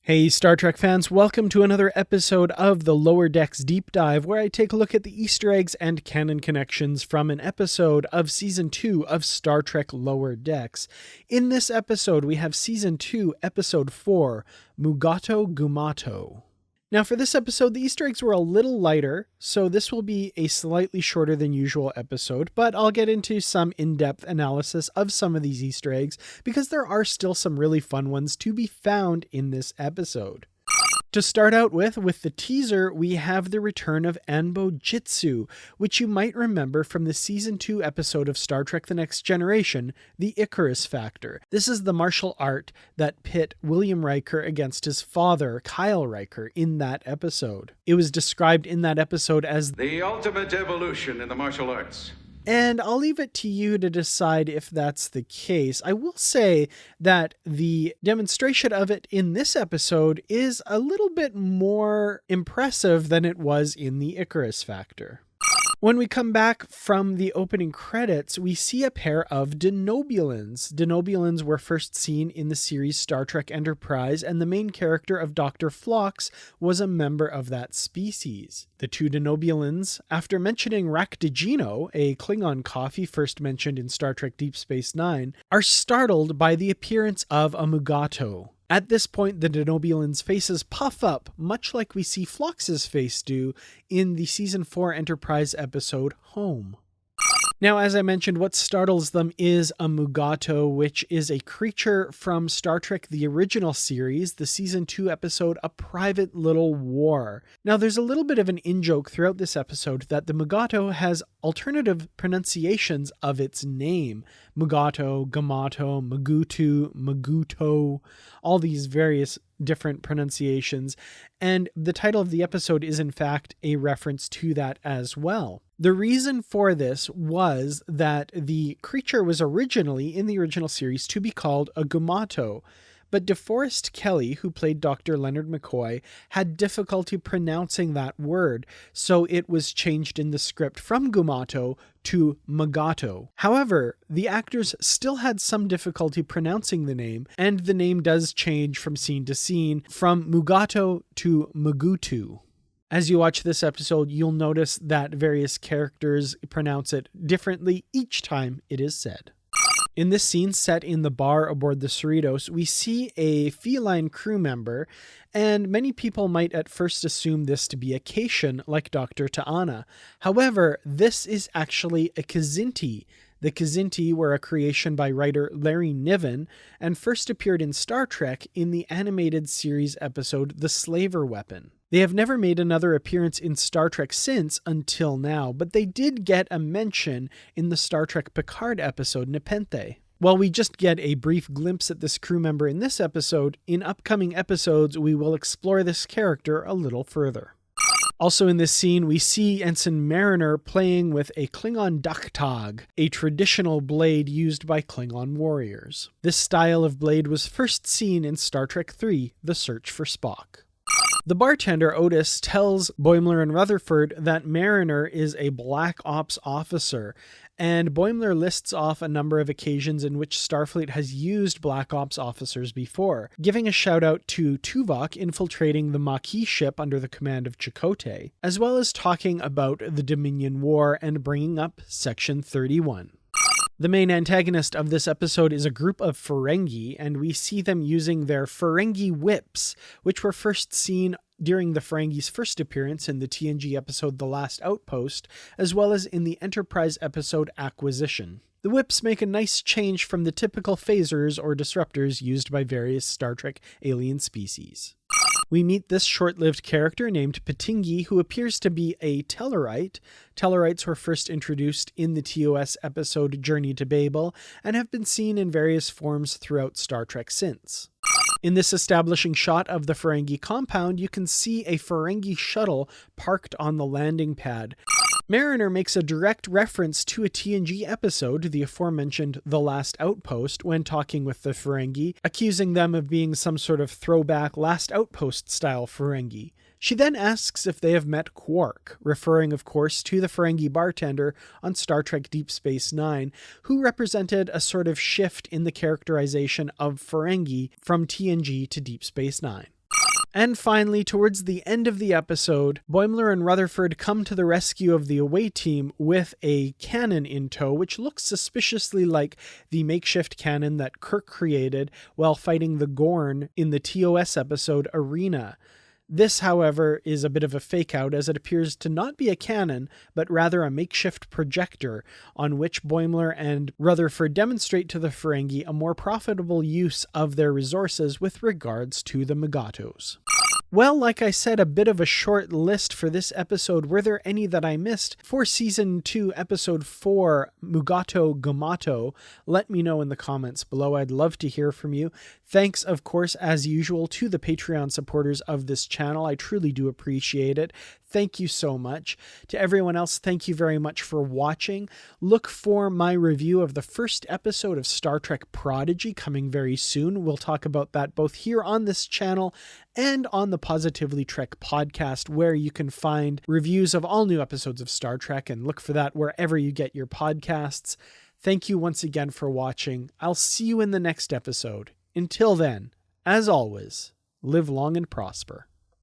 Hey Star Trek fans, welcome to another episode of the Lower Decks Deep Dive, where I take a look at the Easter eggs and canon connections from an episode of Season 2 of Star Trek Lower Decks. In this episode, we have Season 2, Episode 4, Mugato Gumato. Now for this episode, the Easter eggs were a little lighter, so this will be a slightly shorter than usual episode, but I'll get into some in-depth analysis of some of these Easter eggs because there are still some really fun ones to be found in this episode. To start out with the teaser, we have the return of Anbo Jitsu, which you might remember from the Season 2 episode of Star Trek The Next Generation, The Icarus Factor. This is the martial art that pit William Riker against his father, Kyle Riker, in that episode. It was described in that episode as the ultimate evolution in the martial arts. And I'll leave it to you to decide if that's the case. I will say that the demonstration of it in this episode is a little bit more impressive than it was in the Icarus Factor. When we come back from the opening credits, we see a pair of Denobulans. Denobulans were first seen in the series Star Trek Enterprise, and the main character of Dr. Phlox was a member of that species. The two Denobulans, after mentioning Rakdigino, a Klingon coffee first mentioned in Star Trek Deep Space Nine, are startled by the appearance of a Mugato. At this point, the Denobulans' faces puff up, much like we see Phlox's face do in the Season 4 Enterprise episode, Home. Now, as I mentioned, what startles them is a Mugato, which is a creature from Star Trek the original series, the Season 2 episode, A Private Little War. Now, there's a little bit of an in-joke throughout this episode that the Mugato has alternative pronunciations of its name. Mugato, Gumato, Mugutu, Muguto, all these various different pronunciations, and the title of the episode is in fact a reference to that as well. The reason for this was that the creature was originally, in the original series, to be called a Gumato, but DeForest Kelley, who played Dr. Leonard McCoy, had difficulty pronouncing that word, so it was changed in the script from Gumato to Mugato. However, the actors still had some difficulty pronouncing the name, and the name does change from scene to scene, from Mugato to Mugutu. As you watch this episode, you'll notice that various characters pronounce it differently each time it is said. In this scene set in the bar aboard the Cerritos, we see a feline crew member, and many people might at first assume this to be a Cation like Dr. T'Ana. However, this is actually a Kzinti. The Kzinti were a creation by writer Larry Niven and first appeared in Star Trek in the animated series episode The Slaver Weapon. They have never made another appearance in Star Trek since until now, but they did get a mention in the Star Trek Picard episode Nepenthe. While we just get a brief glimpse at this crew member in this episode, in upcoming episodes we will explore this character a little further. Also in this scene, we see Ensign Mariner playing with a Klingon daktag, a traditional blade used by Klingon warriors. This style of blade was first seen in Star Trek III, The Search for Spock. The bartender, Otis, tells Boimler and Rutherford that Mariner is a Black Ops officer, and Boimler lists off a number of occasions in which Starfleet has used Black Ops officers before, giving a shout out to Tuvok infiltrating the Maquis ship under the command of Chakotay, as well as talking about the Dominion War and bringing up Section 31. The main antagonist of this episode is a group of Ferengi, and we see them using their Ferengi whips, which were first seen during the Ferengi's first appearance in the TNG episode The Last Outpost, as well as in the Enterprise episode Acquisition. The whips make a nice change from the typical phasers or disruptors used by various Star Trek alien species. We meet this short-lived character named Patingi, who appears to be a Tellarite. Tellarites were first introduced in the TOS episode Journey to Babel, and have been seen in various forms throughout Star Trek since. In this establishing shot of the Ferengi compound, you can see a Ferengi shuttle parked on the landing pad. Mariner makes a direct reference to a TNG episode, the aforementioned The Last Outpost, when talking with the Ferengi, accusing them of being some sort of throwback Last Outpost-style Ferengi. She then asks if they have met Quark, referring of course to the Ferengi bartender on Star Trek Deep Space Nine, who represented a sort of shift in the characterization of Ferengi from TNG to Deep Space Nine. And finally, towards the end of the episode, Boimler and Rutherford come to the rescue of the away team with a cannon in tow, which looks suspiciously like the makeshift cannon that Kirk created while fighting the Gorn in the TOS episode Arena. This, however, is a bit of a fake-out, as it appears to not be a cannon, but rather a makeshift projector, on which Boimler and Rutherford demonstrate to the Ferengi a more profitable use of their resources with regards to the Mugatos. Well, like I said, a bit of a short list for this episode. Were there any that I missed? For Season 2, Episode 4, Mugato, Gumato, let me know in the comments below. I'd love to hear from you. Thanks, of course, as usual, to the Patreon supporters of this channel. I truly do appreciate it. Thank you so much. To everyone else, thank you very much for watching. Look for my review of the first episode of Star Trek Prodigy coming very soon. We'll talk about that both here on this channel and on the Positively Trek podcast, where you can find reviews of all new episodes of Star Trek, and look for that wherever you get your podcasts. Thank you once again for watching. I'll see you in the next episode. Until then, as always, live long and prosper.